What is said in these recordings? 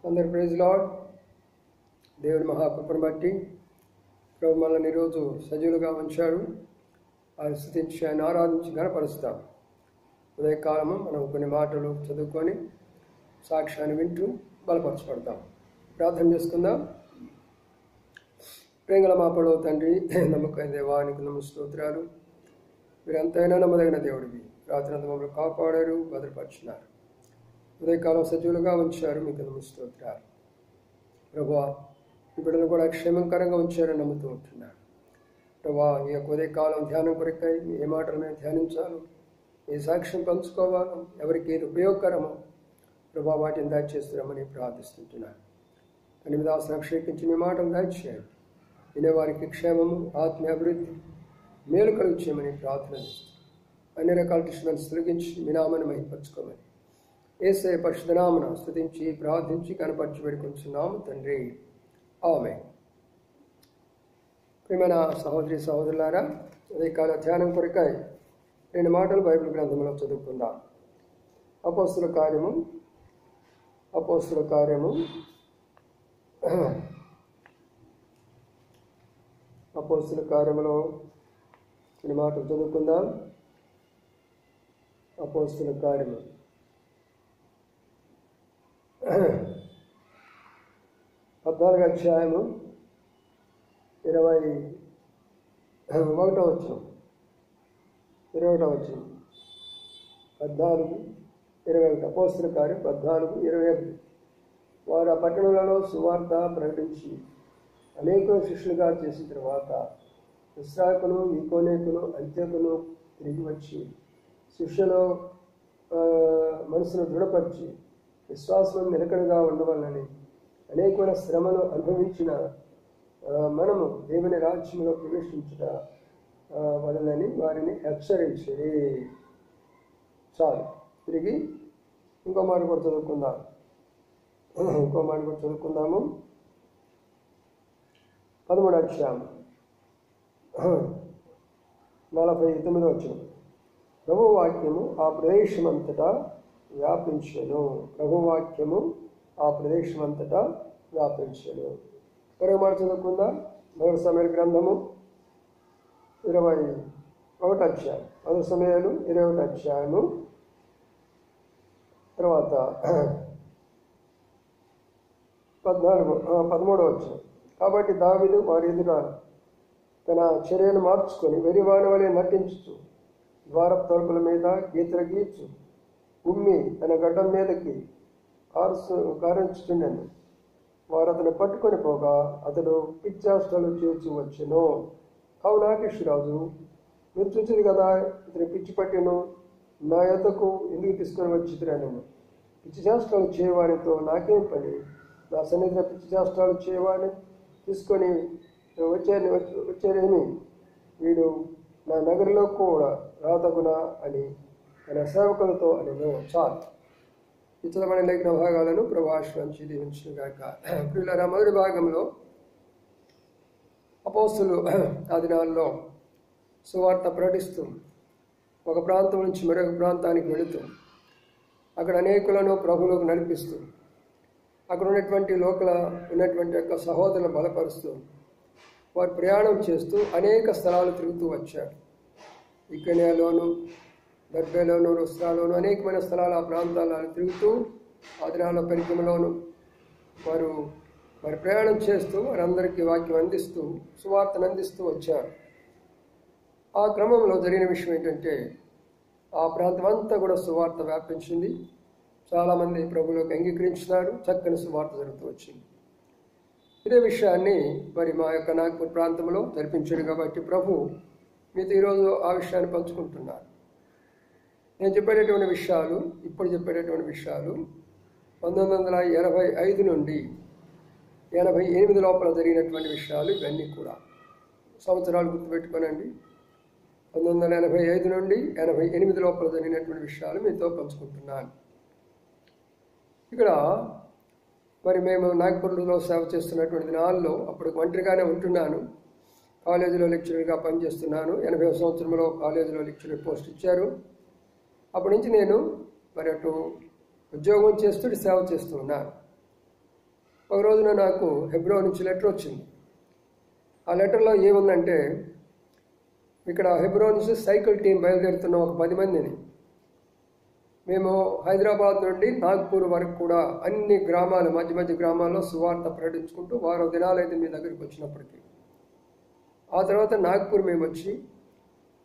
అందరి praise lord. దేవుని మహాకృపను బట్టి ప్రభు మనల్ని ఈరోజు సజీవులుగా ఉంచాడు. ఆయన స్తుతించి ఆయన ఆరాధించి ఘనపరుస్తాం. ఉదయకాలము మనం కొన్ని మాటలు చదువుకొని సాక్ష్యాన్ని వింటూ బలపరచబడతాం. ప్రార్థన చేసుకుందాం. ప్రేంగల మా పొడవు తండ్రి, నమ్మకమైన దేవానికి స్తోత్రాలు. మీరు ఎంతైనా నమ్మదగిన దేవుడివి. రాత్రి అంతా మమ్మల్ని కాపాడారు, భద్రపరిచినారు. ఉదయకాలం సజీవులుగా ఉంచారు, మీకు స్తోత్రాలు. ప్రభువా, ఈ బిడ్డలు కూడా క్షేమకరంగా ఉంచారని నమ్ముతూ ఉంటున్నారు. ప్రభువా, ఈ యొక్క ఉదయకాలం ధ్యానం కొరకై ఏ మాటలు మేము ధ్యానించాలో, ఏ సాక్ష్యం పంచుకోవాలో, ఎవరికి ఏది ఉపయోగకరమో ప్రభా వాటిని దయచేస్తున్నామని ప్రార్థిస్తుంటున్నాను. అని మీ దాసుని అభిషేకించి మీ మాటలు దయచేయండి. వినేవారికి క్షేమము, ఆత్మీయ అభివృద్ధి, మేలు కలుగుచేయమని ప్రార్థన చేస్తున్నాం. అన్ని రకాల టిష్యూలను తొలగించి మీ నామాన్ని మహిమపరచుకోమని యేసయ్య పరిశుద్ధ నామమున స్తుతించి ప్రార్థించి కనపరిచి వేడుకొంచున్నాము తండ్రి, ఆమేన్. ప్రియమైన సహోదరి సహోదరులారా, ఉదయకాల ధ్యానం కొరకై 2 మాటలు బైబిల్ గ్రంథంలో చదువుకుందాం. అపోస్తుల కార్యములో 2 మాటలు చదువుకుందాం. అపోస్తుల కార్యము 14వ అధ్యాయము 21వ వచనం. 14:21. అపోస్తుల కార్యం 14:21. వారు ఆ పట్టణంలో సువార్త ప్రకటించి అనేక శిష్యులుగా చేసిన తర్వాత ఇస్రాకును, ఈకోనేకును, అంత్యోకును తిరిగి వచ్చి శిష్యుల మనసును దృఢపరిచి విశ్వాసం నిలకడగా ఉండవాలని అనేకమైన శ్రమను అనుభవించిన మనము దేవుని రాజ్యంలో ప్రవేశించుట వలనని వారిని హెచ్చరించిరి. చాలు. తిరిగి ఇంకో మాట కూడా చదువుకుందాము. 13వ అధ్యాయం 49వ వచనం. ప్రభువాక్యము ఆ ప్రదేశమంతటా వ్యాపించెను. మరో మాట చదువుకుందాం. 1 సమూయేలు గ్రంథము 21వ అధ్యాయం. 1 సమూయేలు 21వ అధ్యాయము తర్వాత 13వ వచనం. కాబట్టి దావీదు వారి ఎదుట తన చర్యను మార్చుకొని వెరివాని వలె నటించుచు ద్వారపు తలుపుల మీద గీతలు గీచు ఉమ్మి తన గడ్డం మీదకి కారించుచుండెను. వారు అతను పట్టుకొని పోగా అతడు పిచ్చాష్టలు చేర్చి వచ్చెను. కావున ఆకీషురాజు, మీరు చూసింది కదా, ఇతని పిచ్చి పట్టెను, నా యొద్దకు ఎందుకు తీసుకొని వచ్చిరనను. పిచ్చి చేష్టాలు చేయవానితో నాకేం పని? నా సన్నిధిలో పిచ్చి చేష్టాలు చేయవాని తీసుకొని వచ్చారేమి? వీడు నా నగరిలో కూడా రాతగునా అని తన సేవకులతో అనెను. చాలు. ఇతరమైన లేఖన భాగాలను ప్రభావించి దీవించుగాక. ప్రియులారా, మొదటి భాగంలో అపోస్తులు ఆ దినాల్లో సువార్త ప్రకటిస్తూ ఒక ప్రాంతం నుంచి మరొక ప్రాంతానికి వెళుతూ అక్కడ అనేకులను ప్రభువులకు నడిపిస్తూ అక్కడ ఉన్నటువంటి ఉన్నటువంటి యొక్క సహోదరులను బలపరుస్తూ వారు ప్రయాణం చేస్తూ అనేక స్థలాలు తిరుగుతూ వచ్చారు. ఇక్కనేలోను, దర్బేలోను, రుస్రాలోను అనేకమైన స్థలాలు ఆ ప్రాంతాలను తిరుగుతూ ఆ దినాల్లో పరిక్రమలోను వారు ప్రయాణం చేస్తూ వారందరికీ వాక్యం అందిస్తూ సువార్తను అందిస్తూ వచ్చారు. ఆ క్రమంలో జరిగిన విషయం ఏంటంటే ఆ ప్రాంతం అంతా కూడా సువార్త వ్యాపించింది. చాలామంది ప్రభువులోకి అంగీకరించినారు. చక్కని సువార్త జరుగుతూ వచ్చింది. ఇదే విషయాన్ని మరి మా యొక్క నాగపూర్ ప్రాంతంలో జరిపించాడు కాబట్టి ప్రభు మీతో ఈరోజు ఆ విషయాన్ని పంచుకుంటున్నారు. నేను చెప్పేటటువంటి విషయాలు, ఇప్పుడు చెప్పేటటువంటి విషయాలు 1985 నుండి 88 లోపల జరిగినటువంటి విషయాలు. ఇవన్నీ కూడా సంవత్సరాలు గుర్తుపెట్టుకోనండి. 1985 నుండి 88 లోపల జరిగినటువంటి విషయాలు మీతో పంచుకుంటున్నాను. ఇక్కడ మరి మేము నాగపూర్లో సేవ చేస్తున్నటువంటి దినాల్లో అప్పుడు ఒంటరిగానే ఉంటున్నాను. కాలేజీలో లెక్చరర్గా పనిచేస్తున్నాను. 80వ సంవత్సరంలో కాలేజీలో లెక్చరర్ పోస్ట్ ఇచ్చారు. అప్పటి నుంచి నేను మరి అటు ఉద్యోగం చేస్తూ సేవ చేస్తూ ఉన్నాను. ఒక రోజున నాకు హెబ్రోన్ నుంచి లెటర్ వచ్చింది. ఆ లెటర్లో ఏముందంటే, ఇక్కడ హెబ్రోన్ నుంచి సైకిల్ టీం బయలుదేరుతున్న ఒక 10 మందిని, మేము హైదరాబాద్ నుండి నాగ్పూర్ వరకు కూడా అన్ని గ్రామాలు, మధ్య మధ్య గ్రామాల్లో సువార్త ప్రకటించుకుంటూ వారం దినాలైతే మీ దగ్గరికి వచ్చినప్పటికీ, ఆ తర్వాత నాగ్పూర్ మేము వచ్చి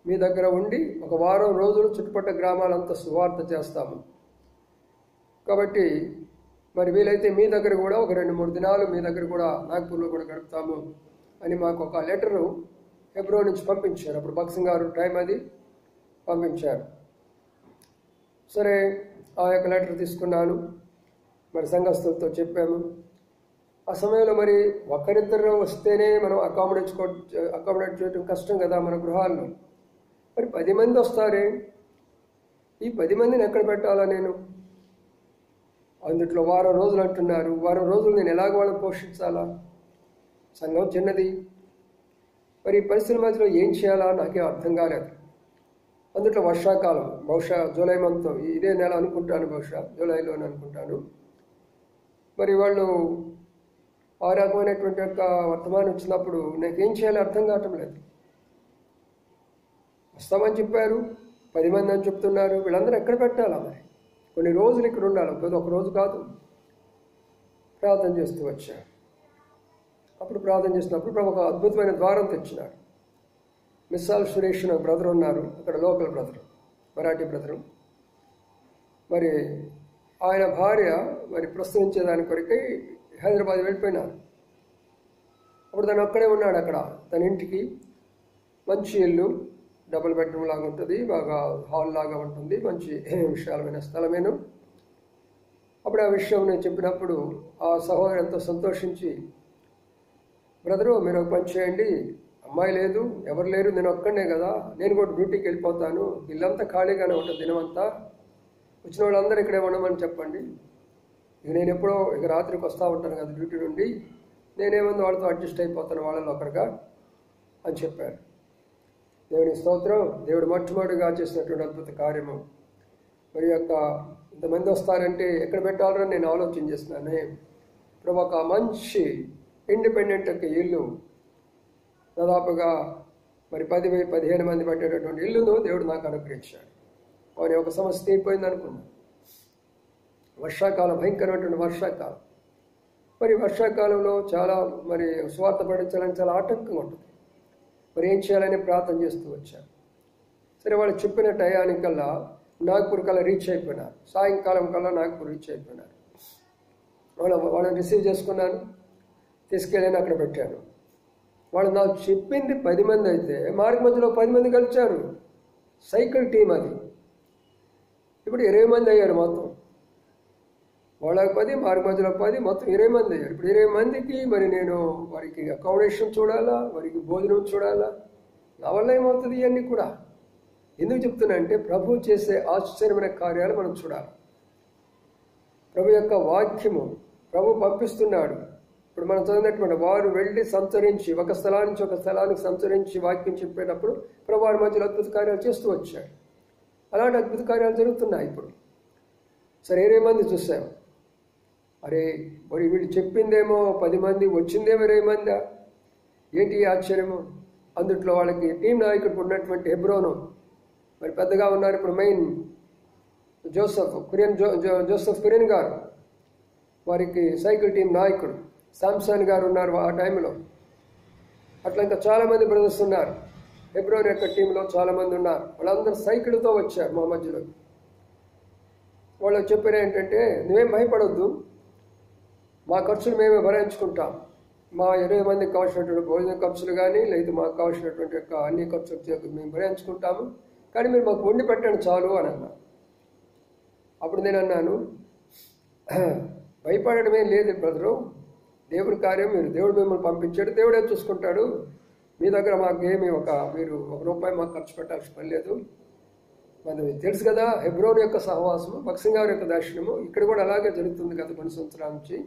మీ దగ్గర ఉండి ఒక వారం రోజులు చుట్టుపక్కల గ్రామాలంతా సువార్త చేస్తాము. కాబట్టి మరి వీలైతే మీ దగ్గర కూడా ఒక 2-3 దినాలు మీ దగ్గర కూడా నాగ్పూర్లో కూడా గడుపుతాము అని మాకు ఒక లెటరు హెబ్రోన్ నుంచి పంపించారు. అప్పుడు భక్సింగ్ గారు టైం అది పంపించారు. సరే, ఆ యొక్క లెటర్ తీసుకున్నాను. మరి సంఘస్థులతో చెప్పాము. ఆ సమయంలో మరి ఒకరిద్దరు వస్తేనే మనం అకామిడేట్ చేయడం కష్టం కదా మన గృహాల్లో. మరి 10 మంది వస్తారే, ఈ 10 మందిని ఎక్కడ పెట్టాలా నేను? అందుట్లో వారం రోజులు అంటున్నారు. వారం రోజులు నేను ఎలాగ వాళ్ళని పోషించాలా? సంఘం చిన్నది. మరి ఈ పరిస్థితుల మధ్యలో ఏం చేయాలా నాకేం అర్థం కాలేదు. అందుట్లో వర్షాకాలం, బహుశా జూలై మంత్, ఇదే నెల అనుకుంటాను, బహుశా జూలైలోనే అనుకుంటాను. మరి వాళ్ళు ఆ రకమైనటువంటి యొక్క వర్తమానం వచ్చినప్పుడు నాకేం చేయాలో అర్థం కావటం లేదు. వస్తామని చెప్పారు, 10 మంది అని చెప్తున్నారు. వీళ్ళందరూ ఎక్కడ పెట్టాలా? మరి కొన్ని రోజులు ఇక్కడ ఉండాలి, ఒక రోజు కాదు. ప్రార్థన చేస్తూ వచ్చా. అప్పుడు ప్రార్థన చేసినప్పుడు ప్రభు ఒక అద్భుతమైన ద్వారం తెచ్చినారు. మిస్సాల్ సురేష్ ఒక బ్రదర్ ఉన్నారు, అక్కడ లోకల్ బ్రదర్, మరాఠీ బ్రదరు. మరి ఆయన భార్య మరి ప్రశ్నించేదాని కొరకై హైదరాబాద్ వెళ్ళిపోయినారు. అప్పుడు తను అక్కడే ఉన్నాడు. అక్కడ తన ఇంటికి మంచి ఇల్లు, డబుల్ బెడ్రూమ్ లాగా ఉంటుంది, బాగా హాల్ లాగా ఉంటుంది, మంచి విశాలమైన స్థలమేను. అప్పుడు ఆ విషయం నేను చెప్పినప్పుడు ఆ సహోదరు ఎంతో సంతోషించి, బ్రదరు మీరు ఒక పని చేయండి, అమ్మాయి లేదు, ఎవరు లేరు, నేను ఒక్కడే కదా, నేను కూడా డ్యూటీకి వెళ్ళిపోతాను, ఇల్లంతా ఖాళీగానే ఉంటుంది దినమంతా, వచ్చిన వాళ్ళందరూ ఇక్కడే ఉండమని చెప్పండి, ఇక నేను ఎప్పుడో ఇక రాత్రికి వస్తూ ఉంటాను కదా డ్యూటీ నుండి, నేనేముంది వాళ్ళతో అడ్జస్ట్ అయిపోతాను వాళ్ళలో ఒకరిగా అని చెప్పారు. దేవుని స్తోత్రం. దేవుడు మొట్టమొదటిగా చేసినటువంటి అద్భుత కార్యము. మరి యొక్క ఇంతమంది వస్తారంటే ఎక్కడ పెట్టాలని నేను ఆలోచన చేస్తున్నాను. ఇప్పుడు ఒక మంచి ఇండిపెండెంట్ యొక్క ఇల్లు, దాదాపుగా మరి 10-15 మంది పట్టేటటువంటి ఇల్లును దేవుడు నాకు అనుగ్రహించాడు. వాని ఒక సమస్య తీరిపోయింది అనుకున్నాను. వర్షాకాలం, భయంకరమైనటువంటి వర్షాకాలం. మరి వర్షాకాలంలో చాలా మరి స్వార్థ పడించాలని చాలా ఆటంకంగా ఉంటుంది. మరి ఏం చేయాలని ప్రార్థన చేస్తూ వచ్చాను. సరే, వాళ్ళు చెప్పిన టయానికల్లా నాగ్పూర్ కల్లా రీచ్ అయిపోయినారు. సాయంకాలం కల్లా నాగ్పూర్ రీచ్ అయిపోయినారు. వాళ్ళని రిసీవ్ చేసుకున్నాను, తీసుకెళ్ళి అక్కడ పెట్టాను. వాళ్ళు నాకు చెప్పింది 10 మంది అయితే మార్గ మధ్యలో 10 మంది కలిచారు. సైకిల్ టీం అది. ఇప్పుడు 20 మంది అయ్యారు మొత్తం. వాళ్ళకి 10, మార్గ మధ్యలో 10, మొత్తం 20 మంది అయ్యారు. ఇప్పుడు 20 మందికి మరి నేను వారికి అకామిడేషన్ చూడాలా, వారికి భోజనం చూడాలా, నా వల్ల ఏమవుతుంది? ఇవన్నీ కూడా ఎందుకు చెప్తున్నా అంటే, ప్రభు చేసే ఆశ్చర్యమైన కార్యాలు మనం చూడాలి. ప్రభు యొక్క వాక్యము ప్రభు పంపిస్తున్నాడు. ఇప్పుడు మనం చదివినటువంటి వారు వెళ్ళి సంచరించి ఒక స్థలానికి నుంచి ఒక స్థలానికి సంచరించి వాక్యం చెప్పేటప్పుడు ప్రభు వారి మధ్యలో అద్భుత కార్యాలు చేస్తూ వచ్చాడు. అలాంటి అద్భుత కార్యాలు జరుగుతున్నాయి ఇప్పుడు. సరే, 20 మంది చూసాం. అరే మరి వీళ్ళు చెప్పిందేమో 10 మంది, వచ్చిందేమో 20 మందా? ఏంటి ఆశ్చర్యము? అందుట్లో వాళ్ళకి టీం నాయకుడు ఉన్నటువంటి హెబ్రోను మరి పెద్దగా ఉన్నారు. ఇప్పుడు మెయిన్ జోసెఫ్ కురియన్ గారు, వారికి సైకిల్ టీం నాయకుడు. శాంసన్ గారు ఉన్నారు ఆ టైంలో. అట్లా ఇంకా చాలామంది బ్రదర్స్ ఉన్నారు. హెబ్రోన్ యొక్క టీంలో చాలామంది ఉన్నారు. వాళ్ళందరూ సైకిల్తో వచ్చారు మా మధ్యలో. వాళ్ళకి చెప్పిన ఏంటంటే, నువ్వేం భయపడొద్దు, మా ఖర్చులు మేమే భరించుకుంటాం. మా 20 మందికి కావాల్సినటువంటి భోజన ఖర్చులు కానీ, లేదా మాకు కావాల్సినటువంటి యొక్క అన్ని ఖర్చులు మేము భరించుకుంటాము, కానీ మీరు మాకు వండి పెట్టండి చాలు అని అన్నారు. అప్పుడు నేను అన్నాను, భయపడడమే లేదు బ్రదరు, దేవుడి కార్యం, దేవుడు మిమ్మల్ని పంపించాడు, దేవుడే చూసుకుంటాడు. మీ దగ్గర మాకేమి మీరు 1 రూపాయి మాకు ఖర్చు పెట్టాల్సిన పని లేదు. మనకి తెలుసు కదా హెబ్రోన్ యొక్క సహవాసము, భక్సింగ్ గారి యొక్క దర్శనము ఇక్కడ కూడా అలాగే జరుగుతుంది గత కొన్ని సంవత్సరాల నుంచి,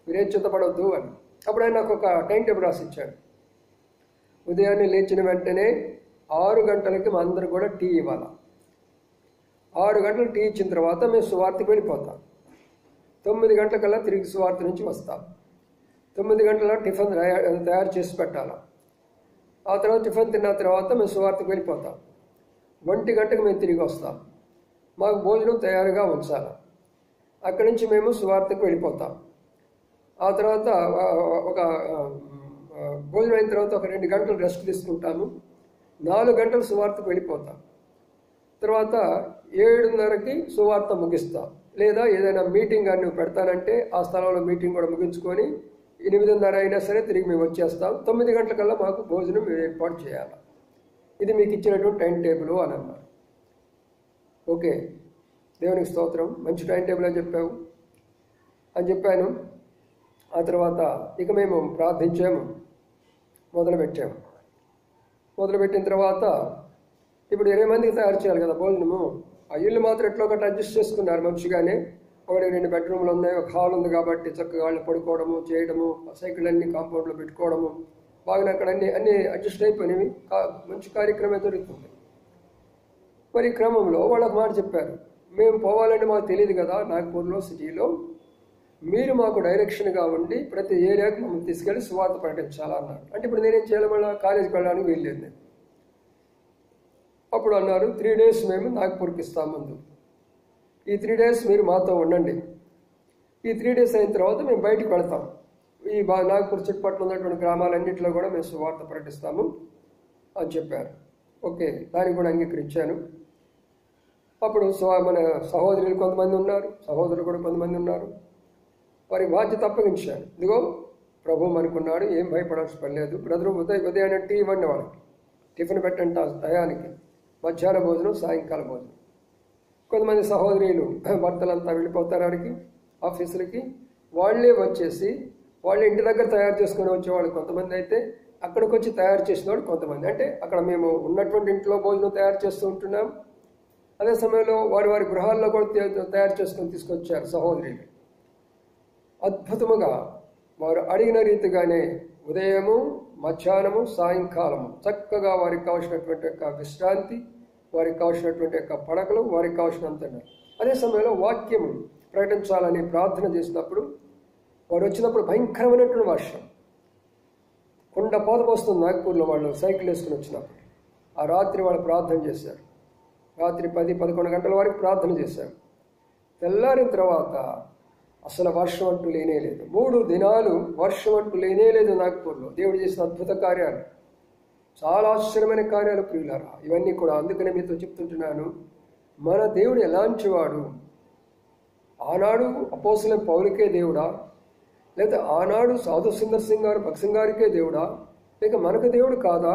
మీరేం చింతపడవద్దు అని. అప్పుడు ఆయన నాకు ఒక టైం టేబుల్ రాసి ఇచ్చాడు. ఉదయాన్నే లేచిన వెంటనే 6 గంటలకి మా అందరూ కూడా టీ ఇవ్వాలి. 6 గంటలకు టీ ఇచ్చిన తర్వాత మేము సువార్తకి వెళ్ళిపోతాం. 9 గంటలకల్లా తిరిగి సువార్త నుంచి వస్తాం. 9 గంటల టిఫిన్ తయారు చేసి పెట్టాలి. ఆ తర్వాత టిఫిన్ తిన్న తర్వాత మేము సువార్తకు వెళ్ళిపోతాం. 1 గంటకు మేము తిరిగి వస్తాం. మాకు భోజనం తయారుగా ఉంచాలి. అక్కడి నుంచి మేము సువార్తకు వెళ్ళిపోతాం. ఆ తర్వాత ఒక భోజనం అయిన తర్వాత ఒక 2 గంటలు రెస్ట్ తీసుకుంటాము. 4 గంటలు సువార్తకు వెళ్ళిపోతాం. తర్వాత 7:30కి సువార్త ముగిస్తాం. లేదా ఏదైనా మీటింగ్ కానీ పెడతానంటే ఆ స్థలంలో మీటింగ్ కూడా ముగించుకొని 8:30 అయినా సరే తిరిగి మేము వచ్చేస్తాం. 9 గంటలకల్లా మాకు భోజనం ఏర్పాటు చేయాలి. ఇది మీకు ఇచ్చినటువంటి టైం టేబుల్ అని అన్నారు. ఓకే, దేవునికి స్తోత్రం, మంచి టైం టేబుల్ అని చెప్పాను. ఆ తర్వాత ఇక మేము ప్రార్థించాము, మొదలుపెట్టాము. మొదలుపెట్టిన తర్వాత ఇప్పుడు 20 మందికి తయారు చేయాలి కదా భోజనము. ఆ ఇల్లు మాత్రం ఎట్లా ఒకటి అడ్జస్ట్ చేసుకున్నారు మంచిగానే. ఒకటి 2 బెడ్రూమ్లు ఉన్నాయి, ఒక హాల్ ఉంది కాబట్టి చక్కగా వాళ్ళు పడుకోవడము చేయడము, సైకిల్ అన్ని కాంపౌండ్లో పెట్టుకోవడము బాగా అక్కడ అన్నీ అడ్జస్ట్ అయిపోయినవి. మంచి కార్యక్రమం జరుగుతుంది. మరి క్రమంలో వాళ్ళకు మాట చెప్పారు, మేము పోవాలంటే మాకు తెలియదు కదా నాగ్పూర్లో సిటీలో, మీరు మాకు డైరెక్షన్గా ఉండి ప్రతి ఏరియాకి మమ్మల్ని తీసుకెళ్ళి సువార్త ప్రకటించాలన్నారు. అంటే ఇప్పుడు నేనేం చేయాలి, మళ్ళీ కాలేజీకి వెళ్ళడానికి వెళ్ళలేదు నేను. అప్పుడు అన్నారు 3 days మేము నాగ్పూర్కి ఇస్తాం ముందు, ఈ 3 days మీరు మాతో ఉండండి. ఈ 3 days అయిన తర్వాత మేము బయటికి వెళ్తాం. ఈ నాగ్పూర్ చుట్టుపక్కల ఉన్నటువంటి గ్రామాలన్నింటిలో కూడా మేము సువార్త ప్రకటిస్తాము అని చెప్పారు. ఓకే, దానికి కూడా అంగీకరించాను. అప్పుడు మన సహోదరులు కొంతమంది ఉన్నారు, సహోదరులు కూడా కొంతమంది ఉన్నారు. వారి బాధ్యత అప్పగించాను. ఇదిగో ప్రభు అనుకున్నాడు, ఏం భయపడాల్సిన పని లేదు. బ్రదరు ఉదయాన్నే టీ ఇవ్వండి, వాళ్ళకి టిఫిన్ పెట్టండి టయానికి, మధ్యాహ్న భోజనం, సాయంకాల భోజనం. కొంతమంది సహోదరులు భర్తలంతా వెళ్ళిపోతారు వారికి ఆఫీసులకి. వాళ్ళే వచ్చేసి వాళ్ళ ఇంటి దగ్గర తయారు చేసుకుని వచ్చేవాళ్ళు కొంతమంది, అయితే అక్కడికి వచ్చి తయారు చేసిన వాళ్ళు కొంతమంది. అంటే అక్కడ మేము ఉన్నటువంటి ఇంట్లో భోజనం తయారు చేస్తూ ఉంటున్నాం. అదే సమయంలో వారి గృహాల్లో కూడా తయారు చేసుకొని తీసుకొచ్చారు సహోదరులు. అద్భుతముగా వారు అడిగిన రీతిగానే ఉదయము, మధ్యాహ్నము, సాయంకాలము చక్కగా వారికి కావాల్సినటువంటి యొక్క విశ్రాంతి, వారికి కావాల్సినటువంటి యొక్క పడకలు, వారికి కావాల్సినంత. అదే సమయంలో వాక్యము ప్రకటించాలని ప్రార్థన చేసినప్పుడు వారు వచ్చినప్పుడు భయంకరమైనటువంటి వర్షం, కుండ పోత పోస్తుంది నాగ్పూర్లో. వాళ్ళు సైకిల్ వేసుకుని వచ్చినప్పుడు ఆ రాత్రి వాళ్ళు ప్రార్థన చేశారు. రాత్రి 10-11 గంటల వరకు ప్రార్థన చేశారు. తెల్లారిన తర్వాత అసలు వర్షం అంటూ లేనేలేదు. 3 దినాలు వర్షం అంటూ లేనేలేదు నాగ్పూర్లో. దేవుడు చేసిన అద్భుత కార్యాలు, చాలా ఆశ్చర్యమైన కార్యాలు ప్రియులారా, ఇవన్నీ కూడా. అందుకనే మీతో చెప్తుంటున్నాను, మన దేవుడు ఎలాంటి వాడు. ఆనాడు అపోస్తలుడైన పౌలుకే దేవుడా, లేదా ఆనాడు సాధు సుందర్ సింగ్ గారు భగత్ సింగ్ గారికే దేవుడా, లేక మనకు దేవుడు కాదా?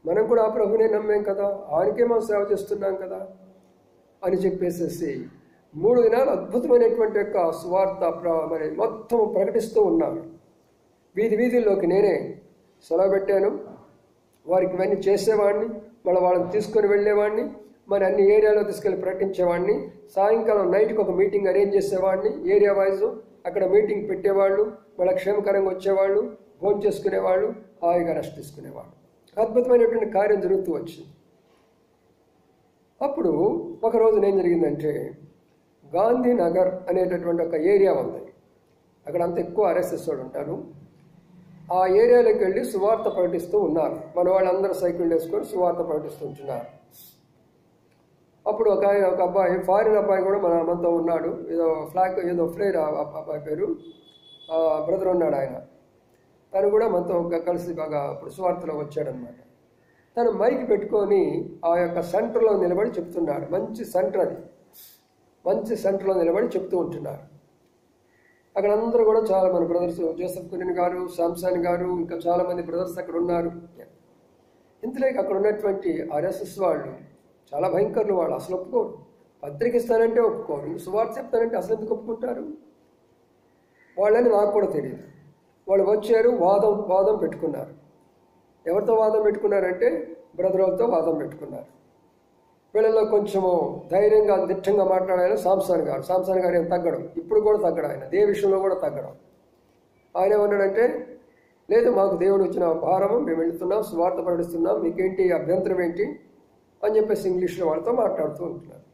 మనం కూడా ఆ ప్రభునే నమ్మాం కదా, ఆయనకే మనం సేవ చేస్తున్నాం కదా అని చెప్పేసేసి 3 దినాలు అద్భుతమైనటువంటి యొక్క సువార్త మరి మొత్తం ప్రకటిస్తూ ఉన్నాను. వీధుల్లోకి నేనే సెలవు పెట్టాను. వారికి ఇవన్నీ చేసేవాడిని, మళ్ళీ వాళ్ళని తీసుకొని వెళ్ళేవాడిని, మరి అన్ని ఏరియాలో తీసుకెళ్ళి ప్రకటించేవాడిని. సాయంకాలం నైట్కి ఒక మీటింగ్ అరేంజ్ చేసేవాడిని, ఏరియా వైజ్. అక్కడ మీటింగ్ పెట్టేవాళ్ళు, మళ్ళీ క్షేమకరంగా వచ్చేవాళ్ళు, భోజనం చేసుకునేవాళ్ళు, హాయిగా రెస్ట్ తీసుకునేవాళ్ళు. అద్భుతమైనటువంటి కార్యం జరుగుతూ వచ్చింది. అప్పుడు ఒకరోజు ఏం జరిగిందంటే, గాంధీనగర్ అనేటటువంటి ఒక ఏరియా ఉంది. అక్కడ అంత ఎక్కువ RSS వాళ్ళు ఉంటారు. ఆ ఏరియాలోకి వెళ్ళి సువార్త ప్రకటిస్తూ ఉన్నారు. మన వాళ్ళందరూ సైకిల్ వేసుకొని సువార్త ప్రకటిస్తూ ఉంటున్నారు. అప్పుడు ఒక అబ్బాయి, ఫారిన్ అబ్బాయి కూడా మనతో ఉన్నాడు. ఏదో ఫ్లేర్ అబ్బాయి పేరు, బ్రదర్ ఉన్నాడు ఆయన. తను కూడా మనతో కలిసి బాగా ఇప్పుడు సువార్తలో వచ్చాడనమాట. తను మైక్ పెట్టుకొని ఆ యొక్క సెంటర్లో నిలబడి చెప్తున్నాడు. మంచి సెంటర్ అది, మంచి సెంటర్లో నిలబడి చెప్తూ ఉంటున్నారు. అక్కడ అందరూ కూడా చాలా మంది బ్రదర్స్, జోసెఫ్ కునిన్ గారు, శాంసన్ గారు, ఇంకా చాలామంది బ్రదర్స్ అక్కడ ఉన్నారు. ఇంతలోకి అక్కడ ఉన్నటువంటి RSS వాళ్ళు చాలా భయంకరులు. వాళ్ళు అసలు ఒప్పుకోరు. పత్రిక ఇస్తానంటే ఒప్పుకోరు, సువార్త చెప్తానంటే అసలు ఎందుకు ఒప్పుకుంటారు వాళ్ళని నాకు కూడా తెలియదు. వాళ్ళు వచ్చారు, వాదం పెట్టుకున్నారు. ఎవరితో వాదం పెట్టుకున్నారంటే బ్రదర్లతో వాదం పెట్టుకున్నారు. వీళ్ళలో కొంచెము ధైర్యంగా దిట్టంగా మాట్లాడాలి సాంసన్ గారు ఏం తగ్గడం, ఇప్పుడు కూడా తగ్గడం, ఆయన ఏ విషయంలో కూడా తగ్గడం. ఆయన ఏమన్నాడంటే, లేదు మాకు దేవుడు ఇచ్చిన భారము, మేము వెళుతున్నాం, సువార్త ప్రకటిస్తున్నాం, మీకేంటి అభ్యంతరం ఏంటి అని చెప్పేసి ఇంగ్లీష్లో వాళ్ళతో మాట్లాడుతూ ఉంటున్నారు.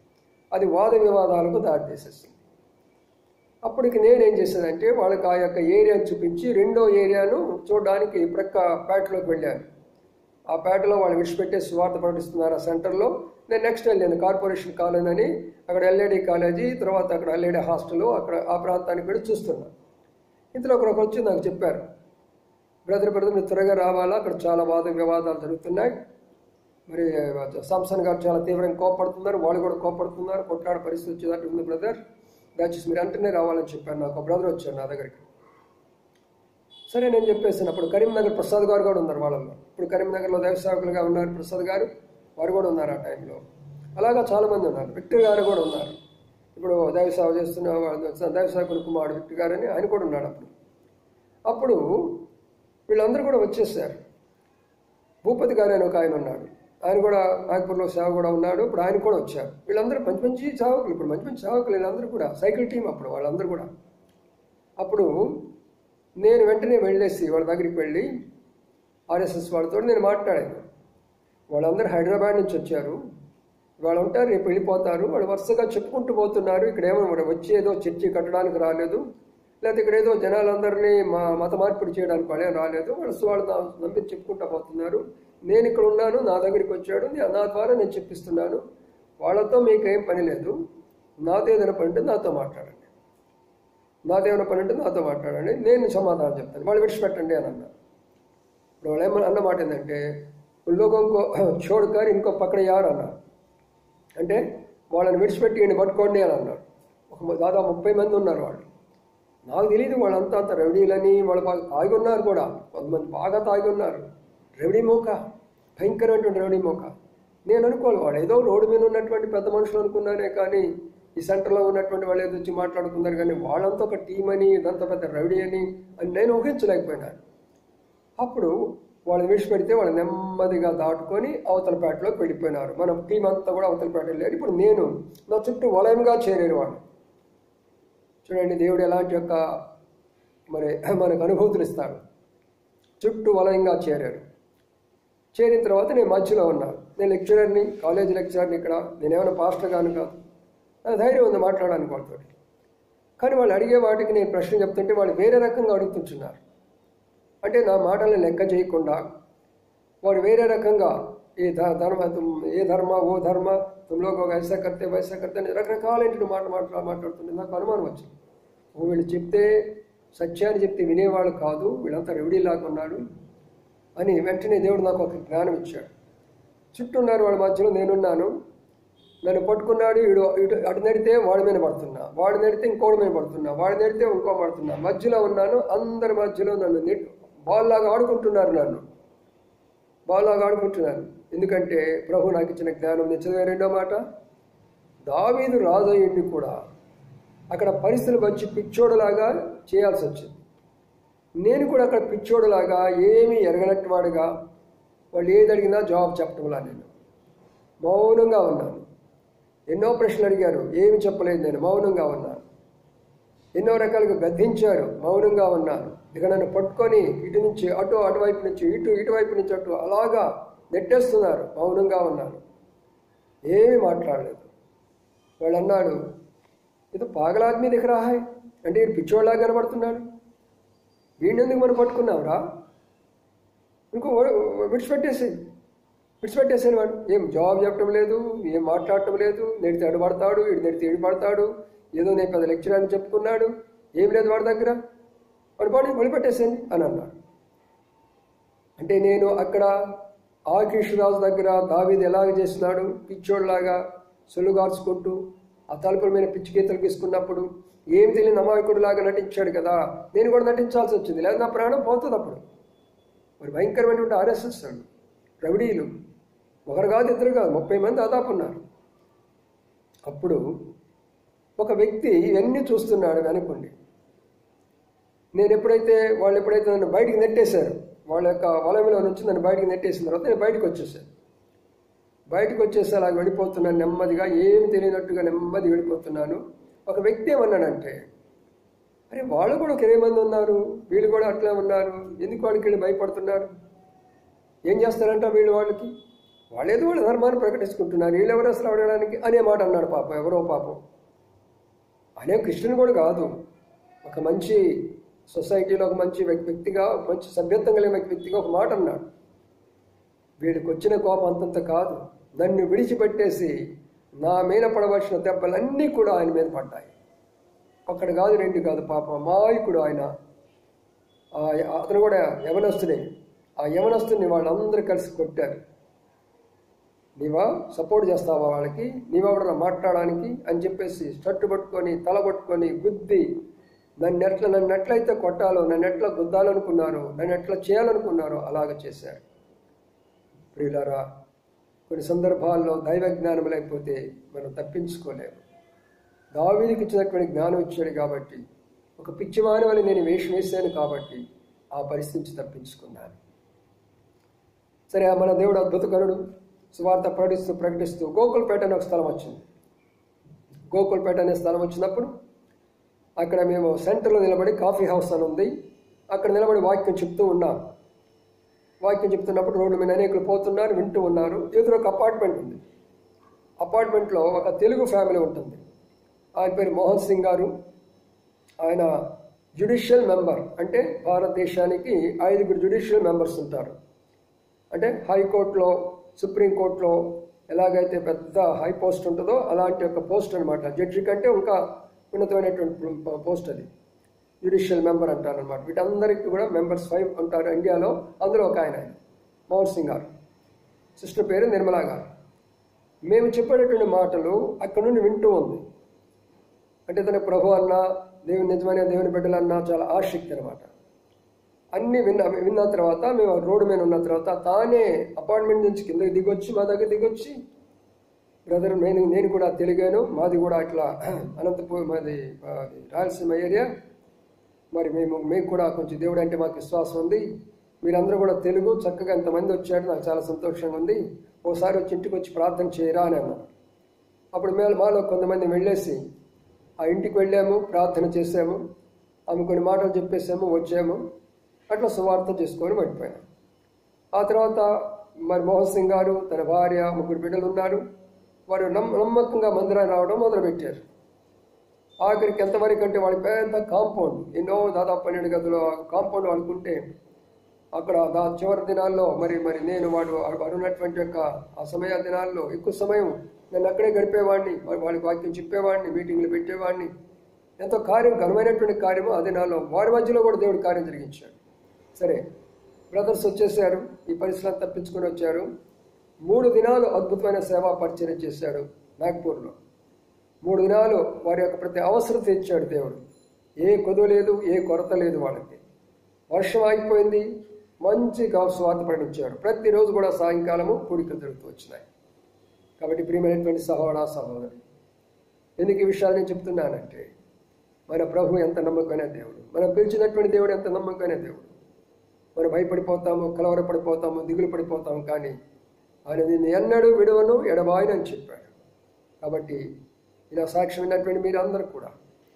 అది వాద వివాదాలకు దారి తీసేస్తుంది. అప్పటికి నేనేం చేశానంటే వాళ్ళకి ఆ యొక్క ఏరియాని చూపించి రెండో ఏరియాను చూడడానికి ప్రక్క పేటలోకి వెళ్ళాను. ఆ పేటలో వాళ్ళు విడిచిపెట్టే సువార్త ప్రకటిస్తున్నారు ఆ సెంటర్లో. నేను నెక్స్ట్ వెళ్ళాను కార్పొరేషన్ కాలేజ్ అని, అక్కడ ఎల్ఏడి కాలేజీ, తర్వాత అక్కడ ఎల్ఏడి హాస్టల్, అక్కడ ఆ ప్రాంతానికి వెళ్ళి చూస్తున్నాను. ఇంతలో ఒకరికి వచ్చి నాకు చెప్పారు, బ్రదర్ మీరు త్వరగా రావాలా, అక్కడ చాలా వాద వివాదాలు జరుగుతున్నాయి, మరి సాంసన్ గారు చాలా తీవ్రంగా కోపడుతున్నారు, వాళ్ళు కూడా కోపడుతున్నారు, కొట్లాడ పరిస్థితి వచ్చేటట్టు ఉంది బ్రదర్, దయచేసి మీరు అంటేనే రావాలని చెప్పాను. నాకు ఒక బ్రదర్ వచ్చారు నా దగ్గరికి. సరే నేను చెప్పేసాను. అప్పుడు కరీంనగర్ ప్రసాద్ గారు కూడా ఉన్నారు వాళ్ళలో. ఇప్పుడు కరీంనగర్లో దైవ సేవకులుగా ఉన్నారు ప్రసాద్ గారు, వారు కూడా ఉన్నారు ఆ టైంలో. అలాగా చాలామంది ఉన్నారు. విక్టర్ గారు కూడా ఉన్నారు, ఇప్పుడు దైవ సేవ చేస్తున్న దైవ సేవకుని కుమారుడు విక్టర్ గారు అని ఆయన కూడా ఉన్నాడు. అప్పుడు వీళ్ళందరూ కూడా వచ్చేసారు. భూపతి గారు అని ఒక ఆయన ఉన్నాడు, ఆయన కూడా నాగపూర్లో సేవ కూడా ఉన్నాడు. ఇప్పుడు ఆయన కూడా వచ్చారు. వీళ్ళందరూ మంచి మంచి సేవకులు, ఇప్పుడు మంచి మంచి సేవకులు వీళ్ళందరూ కూడా సైకిల్ టీం అప్పుడు వాళ్ళందరూ కూడా. అప్పుడు నేను వెంటనే వెళ్ళేసి వాళ్ళ దగ్గరికి వెళ్ళి ఆర్ఎస్ఎస్ వాళ్ళతో నేను మాట్లాడాను. వాళ్ళందరూ హైదరాబాద్ నుంచి వచ్చారు, వాళ్ళు ఉంటారు, రేపు వెళ్ళిపోతారు, వాళ్ళు వరుసగా చెప్పుకుంటూ పోతున్నారు, ఇక్కడ ఏమో వచ్చి ఏదో చర్చి కట్టడానికి రాలేదు, లేకపోతే ఇక్కడ ఏదో జనాలందరినీ మత మార్పిడి చేయడానికి వాళ్ళే రాలేదు, వాళ్ళు నమ్మి చెప్పుకుంటూ పోతున్నారు. నేను ఇక్కడ ఉన్నాను, నా దగ్గరికి వచ్చాడు, నా ద్వారా నేను చెప్పిస్తున్నాను, వాళ్ళతో మీకేం పని లేదు, నాదేదైనా పని అంటే నాతో మాట్లాడండి, నాదేమైనా పని అంటే నాతో మాట్లాడండి, నేను సమాధానం చెప్తాను, వాళ్ళు విడిచిపెట్టండి అని అన్నారు. ఇప్పుడు వాళ్ళు ఏమన్నా అన్నమాట ఏంటంటే లోకంకో చోడుకారు ఇంకో పక్కన యారు అన్నారు. అంటే వాళ్ళని విడిచిపెట్టి ఈయన పట్టుకోండి అని అన్నాడు. దాదాపు 30 మంది ఉన్నారు వాళ్ళు. నాకు తెలియదు వాళ్ళంతా అంత రౌడీలని, వాళ్ళు బాగా తాగి ఉన్నారు కూడా, కొంతమంది బాగా తాగి ఉన్నారు. రౌడీ మోక, భయంకరమైనటువంటి రౌడీ మోక. నేను అనుకోవాలి వాళ్ళు ఏదో రోడ్డు మీద ఉన్నటువంటి పెద్ద మనుషులు అనుకున్నానే కానీ ఈ సెంటర్లో ఉన్నటువంటి వాళ్ళు ఏదో వచ్చి మాట్లాడుకున్నారు, కానీ వాళ్ళంతా ఒక టీం అని, ఇదంతా పెద్ద రౌడీ అని నేను ఊహించలేకపోయినాను. అప్పుడు వాళ్ళని విడిచిపెడితే వాళ్ళు నెమ్మదిగా దాటుకొని అవతలపేటలోకి వెళ్ళిపోయినారు. మన టీం అంతా కూడా అవతలపేట వెళ్ళారు. ఇప్పుడు నేను నా చుట్టూ వలయంగా చేరారు వాళ్ళు. చూడండి దేవుడు ఎలాంటి యొక్క మనకు అనుభూతులు ఇస్తాడు. చుట్టూ వలయంగా చేరారు. చేరిన తర్వాత నేను మధ్యలో ఉన్నాను. నేను లెక్చరర్ని, కాలేజీ లెక్చరర్ని, ఇక్కడ నేనేమైనా పాస్టర్ గాను కాదు, నాకు ధైర్యం ఉంది మాట్లాడడానికి వాళ్ళతో. కానీ వాళ్ళు అడిగే వాటికి నేను ప్రశ్న చెప్తుంటే వాళ్ళు వేరే రకంగా అడుగుతుంటున్నారు. అంటే నా మాటలను లెక్క చేయకుండా వాడు వేరే రకంగా ఏ ధర్మ ఓ ధర్మ తుమ్లోకి వైసా కర్తే అని రకరకాలైన మాట్లాడుతుంటే నాకు అనుమానం వచ్చింది. వీళ్ళు చెప్తే సత్యాన్ని చెప్తే వినేవాళ్ళు కాదు, వీళ్ళంతా రెవడీలాగా ఉన్నాడు అని వెంటనే దేవుడు నాకు ఒక జ్ఞానం ఇచ్చాడు. చుట్టూ ఉన్నారు వాళ్ళ మధ్యలో నేనున్నాను. నన్ను పట్టుకున్నాడు, ఇటు అటు నడితే వాడి మీద పడుతున్నా, వాడు నడితే ఇంకోటి మీద పడుతున్నా, వాడు నడితే ఇంకో పడుతున్నా, మధ్యలో ఉన్నాను. అందరి మధ్యలో నన్ను బాల్లాగా ఆడుకుంటున్నారు, నన్ను బాల్లాగా ఆడుకుంటున్నారు. ఎందుకంటే ప్రభు నాకు ఇచ్చిన జ్ఞానం. నిజమే. రెండో మాట, దావీదు రాజయ్యుడిని కూడా అక్కడ పరిస్థితులు వచ్చి పిచ్చోడులాగా చేయాల్సి వచ్చింది. నేను కూడా అక్కడ పిచ్చోడులాగా ఏమీ ఎరగనట్టు వాడుగా వాళ్ళు ఏది అడిగినా జవాబు చెప్పడంలా నేను మౌనంగా ఉన్నాను. ఎన్నో ప్రశ్నలు అడిగారు, ఏమి చెప్పలేదు, నేను మౌనంగా ఉన్నాను. ఎన్నో రకాలుగా గద్దించారు, మౌనంగా ఉన్నాను. ఇక నన్ను పట్టుకొని ఇటు నుంచి అటు, అటువైపు నుంచి ఇటు, ఇటువైపు నుంచి అటు అలాగా నెట్టేస్తున్నారు, మౌనంగా ఉన్నాను, ఏమీ మాట్లాడలేదు. వాళ్ళు అన్నాడు, ఇది పాగలాద్మీ దిఖ రహా హై, అంటే వీడు పిచ్చోళ్ళలాగా కనబడుతున్నాడు, వీడిని ఎందుకు మనం పట్టుకున్నావురా, ఇంకో విడిచిపెట్టేసాను. వాడు ఏం జవాబు చెప్పడం లేదు, ఏం మాట్లాడటం లేదు. నెడితే అడుపడతాడు, వీడు నెడితే ఎడిపడతాడు, ఏదో నేను పెద్ద లెక్చర్ అని చెప్పుకున్నాడు, ఏం లేదు వాడి దగ్గర, వాడు బాడీ వదిలిపెట్టేసేయండి అని అన్నాడు. అంటే నేను అక్కడ ఆకీషురాజు దగ్గర దావీదు ఎలాగ చేస్తున్నాడు, పిచ్చోడ్లాగా సొల్లుగార్చుకుంటూ ఆ తలుపుల మీద పిచ్చి గీతలు గీసుకున్నప్పుడు ఏమి తెలియని అమాయకుడిలాగా నటించాడు కదా, నేను కూడా నటించాల్సి వచ్చింది, లేదా నా ప్రాణం పోతుంది. అప్పుడు మరి భయంకరమైనటువంటి ఆర్ఎస్ఎస్ రౌడీలు, ఒకరు కాదు ఇద్దరు కాదు, 30 మంది దాదాపు ఉన్నారు. అప్పుడు ఒక వ్యక్తి ఇవన్నీ చూస్తున్నాడు అనుకోండి. వాళ్ళు ఎప్పుడైతే నన్ను బయటికి నెట్టేశారు, వాళ్ళ యొక్క వలయంలో నుంచి నన్ను బయటికి నెట్టేసిన తర్వాత నేను బయటకు వచ్చేసి అలా వెళ్ళిపోతున్నాను నెమ్మదిగా, ఏమి తెలియనట్టుగా నెమ్మది వెళ్ళిపోతున్నాను. ఒక వ్యక్తి ఏమన్నాడంటే, అరే వాళ్ళు కూడా ఒక 20 మంది ఉన్నారు, వీళ్ళు కూడా అట్లా ఉన్నారు, ఎందుకు వాళ్ళకి వెళ్ళి భయపడుతున్నారు, ఏం చేస్తారంట వాళ్ళకి, వాళ్ళేదో వాళ్ళ ధర్మాన్ని ప్రకటించుకుంటున్నారు, వీళ్ళెవరు అసలు అడగడానికి అనే మాట అన్నాడు. పాపం ఎవరో పాపం ఆయన క్రిస్టియన్ కూడా కాదు, ఒక మంచి సొసైటీలో ఒక మంచి వ్యక్తిగా, మంచి సభ్యత్వం కలిగిన వ్యక్తిగా ఒక మాట అన్నాడు. వీడికి వచ్చిన కోపం అంతంత కాదు, నన్ను విడిచిపెట్టేసి నా మీద పడవలసిన దెబ్బలన్నీ కూడా ఆయన మీద పడ్డాయి. ఒక్కడు కాదు, రెండు కాదు, పాపం అమాయకుడు ఆయన. అతను కూడా యవనస్తుడే. ఆ యవనస్తుని వాళ్ళందరూ కలిసి కొట్టారు. నీవా సపోర్ట్ చేస్తావా వాళ్ళకి, నీవెవడన్నా మాట్లాడడానికి అని చెప్పేసి షర్టు పట్టుకొని తల పట్టుకొని గుద్ది నన్ను ఎట్లయితే కొట్టాలో, నన్ను ఎట్లా గుద్దాలనుకున్నారో, నన్ను ఎట్లా చేయాలనుకున్నారో అలాగ చేశారు. ప్రియులారా, కొన్ని సందర్భాల్లో దైవ జ్ఞానం లేకపోతే మనం తప్పించుకోలేము. దావీదుకి ఇచ్చినటువంటి జ్ఞానం ఇచ్చాడు కాబట్టి, ఒక పిచ్చివాని వల్ల నేను వేషం వేశాను కాబట్టి ఆ పరిస్థితి తప్పించుకున్నాను. సరే, మన దేవుడు అద్భుతకరుడు. సువార్త ప్రకటిస్తూ గోకుల్పేట అనే ఒక స్థలం వచ్చింది. గోకుల్పేట అనే స్థలం వచ్చినప్పుడు అక్కడ మేము సెంటర్లో నిలబడి, కాఫీ హౌస్ అని ఉంది, అక్కడ నిలబడి వాక్యం చెప్తూ ఉన్నాం. వాక్యం చెప్తున్నప్పుడు రోడ్డు మీద అనేకులు పోతున్నారు, వింటూ ఉన్నారు. ఎదురు ఒక అపార్ట్మెంట్ ఉంది. అపార్ట్మెంట్లో ఒక తెలుగు ఫ్యామిలీ ఉంటుంది. ఆయన పేరు మోహన్ సింగ్ గారు. ఆయన జ్యుడిషియల్ మెంబర్. అంటే భారతదేశానికి 5 జ్యుడిషియల్ మెంబర్స్ ఉంటారు. అంటే హైకోర్టులో, సుప్రీంకోర్టులో ఎలాగైతే పెద్ద హై పోస్ట్ ఉంటుందో అలాంటి ఒక పోస్ట్ అనమాట. జడ్జి కంటే ఇంకా ఉన్నతమైనటువంటి పోస్ట్ అది. జ్యుడిషియల్ మెంబర్ అంటారనమాట. వీటందరికీ కూడా మెంబర్స్ 5 ఉంటారు ఇండియాలో. అందులో ఒక ఆయన మోహన్ సింగ్ గారు. సిస్టర్ పేరు నిర్మలా గారు. మేము చెప్పేటటువంటి మాటలు అక్కడ నుండి వింటూ ఉంది. అంటే తన ప్రభు అన్న, దేవుని నిజమైన దేవుని బిడ్డలన్నా చాలా ఆసక్తి అనమాట. అన్నీ విన్న తర్వాత మేము రోడ్డు మీద ఉన్న తర్వాత తానే అపార్ట్మెంట్ నుంచి కిందకి దిగొచ్చి మా దగ్గర దిగొచ్చి, బ్రదర్ నేను కూడా తెలుగాను, మాది కూడా ఇట్లా అనంతపూర్, మాది రాయలసీమ ఏరియా, మరి మేము కూడా కొంచెం దేవుడు అంటే మాకు విశ్వాసం ఉంది, మీరందరూ కూడా తెలుగు, చక్కగా ఎంతమంది వచ్చారు, నాకు చాలా సంతోషంగా ఉంది, ఓసారి వచ్చి ఇంటికి వచ్చి ప్రార్థన చేయరా అని అన్నారు. అప్పుడు మాలో కొంతమంది వెళ్ళేసి ఆ ఇంటికి వెళ్ళాము, ప్రార్థన చేసాము, ఆమె కొన్ని మాటలు చెప్పేసాము, వచ్చాము, అట్లా సువార్త చేసుకొని వెళ్ళిపోయాము. ఆ తర్వాత మరి మోహన్ సింగ్ గారు, తన భార్య, 3 బిడ్డలు ఉన్నారు. వారు నమ్మకంగా మందిరాన్ని రావడం మొదలుపెట్టారు. ఆఖరికి ఎంతవరకు అంటే వాడి పెద్ద కాంపౌండ్, ఎన్నో దాదాపు 12 గదుల కాంపౌండ్ వాడుకుంటే అక్కడ చివరి దినాల్లో మరి నేను వాడు ఉన్నటువంటి యొక్క ఆ సమయ దినాల్లో ఎక్కువ సమయం నేను అక్కడే గడిపేవాడిని. వాళ్ళకి వాక్యం చెప్పేవాడిని, మీటింగ్లు పెట్టేవాడిని. ఎంతో ఘనమైనటువంటి కార్యము ఆ దినాల్లో వారి మధ్యలో కూడా దేవుడు కార్యం జరిగించాడు. సరే, బ్రదర్స్ వచ్చేసారు, ఈ పరిస్థితులను తప్పించుకొని వచ్చారు. 3 దినాలు అద్భుతమైన సేవా పరిచర్య చేశాడు నాగ్పూర్లో. 3 దినాలు వారి యొక్క ప్రతి అవసరం తీర్చాడు దేవుడు. ఏ కొదువు లేదు, ఏ కొరత లేదు వాళ్ళకి. వర్షం ఆగిపోయింది, మంచిగా స్వార్థ ప్రకటించారు. ప్రతిరోజు కూడా సాయంకాలము కూడికలు జరుగుతూ వచ్చినాయి. కాబట్టి ప్రియమైనటువంటి సహోదరి, ఎందుకు ఈ విషయాలు నేను చెప్తున్నానంటే, మన ప్రభు ఎంత నమ్మకమైన దేవుడు, మనం పిలిచినటువంటి దేవుడు ఎంత నమ్మకమైన దేవుడు. మనం భయపడిపోతాము, కలవరపడిపోతాము, దిగులు పడిపోతాము, కానీ ఆయన నిన్ను ఎన్నడూ విడవను, ఎడబాయనని చెప్పాడు. కాబట్టి ఇలా సాక్ష్యం విన్నటువంటి మీరందరూ కూడా,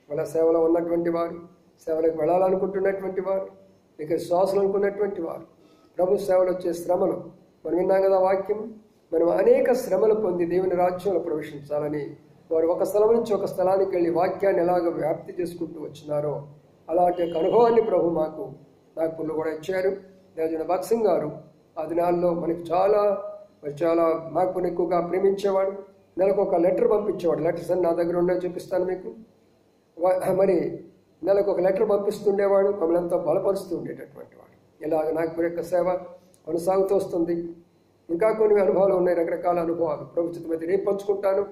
వాళ్ళ సేవలో ఉన్నటువంటి వారు, సేవలకు వెళ్ళాలనుకుంటున్నటువంటి వారు, ఇక శ్వాసలు అనుకున్నటువంటి వారు, ప్రభు సేవలు వచ్చే శ్రమలు మనం విన్నాం కదా వాక్యం. మనం అనేక శ్రమలు పొంది దేవుని రాజ్యంలో ప్రవేశించాలని వారు ఒక స్థలం నుంచి ఒక స్థలానికి వెళ్ళి వాక్యాన్ని ఎలాగ వ్యాప్తి చేసుకుంటూ వచ్చినారో అలాంటి అనుభవాన్ని ప్రభు మాకు నాగ్పూర్లో కూడా ఇచ్చారు. దేవజన భక్సింగ్ గారు ఆ దినాల్లో మనకి చాలా నాగ్పూర్ని ఎక్కువగా ప్రేమించేవాడు. నెలకు ఒక లెటర్ పంపించేవాడు. లెటర్స్ అని నా దగ్గర ఉన్నాయో చూపిస్తాను మీకు. మరి నెలకు ఒక లెటర్ పంపిస్తుండేవాడు, మమ్మల్ని ఎంతో బలపరుస్తూ ఉండేటటువంటి వాడు. ఇలాగ నాగ్పూర్ యొక్క సేవ కొనసాగుతూ వస్తుంది. ఇంకా కొన్ని అనుభవాలు ఉన్నాయి, రకరకాల అనుభవాలు. ప్రభుత్వం రేపు పంచుకుంటాను.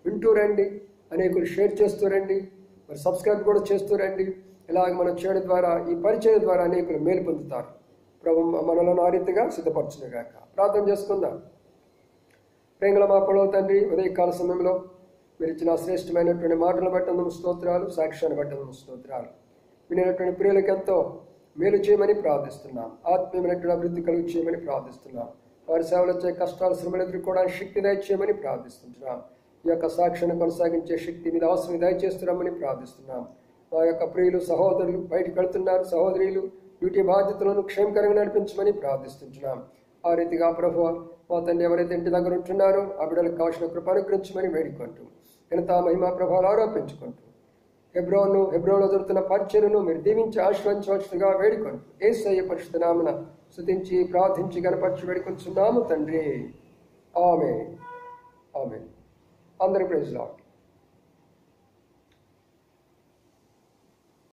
వింటూ రండి, అనేకులు షేర్ చేస్తూ రండి, మరి సబ్స్క్రైబ్ కూడా చేస్తూ రండి. ఇలాగ మనం చేయడం ద్వారా, ఈ పరిచయం ద్వారా అనేకులు మేలు పొందుతారు. ప్రభు మనలను ఆ రీతిగా సిద్ధపరచునుగాక. ప్రార్థన చేసుకుందాం. ప్రేంగళ మా పొడవ తండ్రి, ఉదయకాల సమయంలో మీరు ఇచ్చిన శ్రేష్టమైనటువంటి మాటలు బట్టి స్తోత్రాలు, సాక్ష్యాన్ని బట్టి స్తోత్రాలు. వినేటువంటి ప్రియులకు ఎంతో మేలు చేయమని ప్రార్థిస్తున్నాం. ఆత్మీయమైనటువంటి అభివృద్ధి కలుగు చేయమని ప్రార్థిస్తున్నాం. వారి సేవలు వచ్చే కష్టాలు, శ్రమలు ఎదుర్కోవడానికి శక్తి దయచేయమని ప్రార్థిస్తున్నాం. ఈ యొక్క సాక్ష్యాన్ని కొనసాగించే శక్తి మీద అవసరం దయచేస్తున్నామని ప్రార్థిస్తున్నాం. మా యొక్క ప్రియులు, సహోదరులు బయటకు వెళ్తున్నారు, సహోదరులు డ్యూటీ బాధ్యతలను క్షేమకరంగా నడిపించమని ప్రార్థిస్తున్నాం. ఆ రీతిగా ప్రభువా మా తండ్రి ఎవరైతే ఇంటి దగ్గర ఉంటున్నారో ఆ బిడ్డలకు కావాల్సిన కృప అనుగ్రహించమని వేడుకుంటూ ఘనత, మహిమ, ప్రభావాలు ఆరోపించుకుంటూ హెబ్రోన్లో దొరుకుతున్న పరిచయను మీరు దీవించి ఆశ్రయించవచ్చుగా వేడుకొని యేసయ్య పరిశుద్ధ నామమున స్తుతించి ప్రార్థించి గణపరచి వేడుకొంచున్నాము తండ్రి. ఆమేన్. ఆమేన్. అందరూ ప్రైజ్ లార్డ్.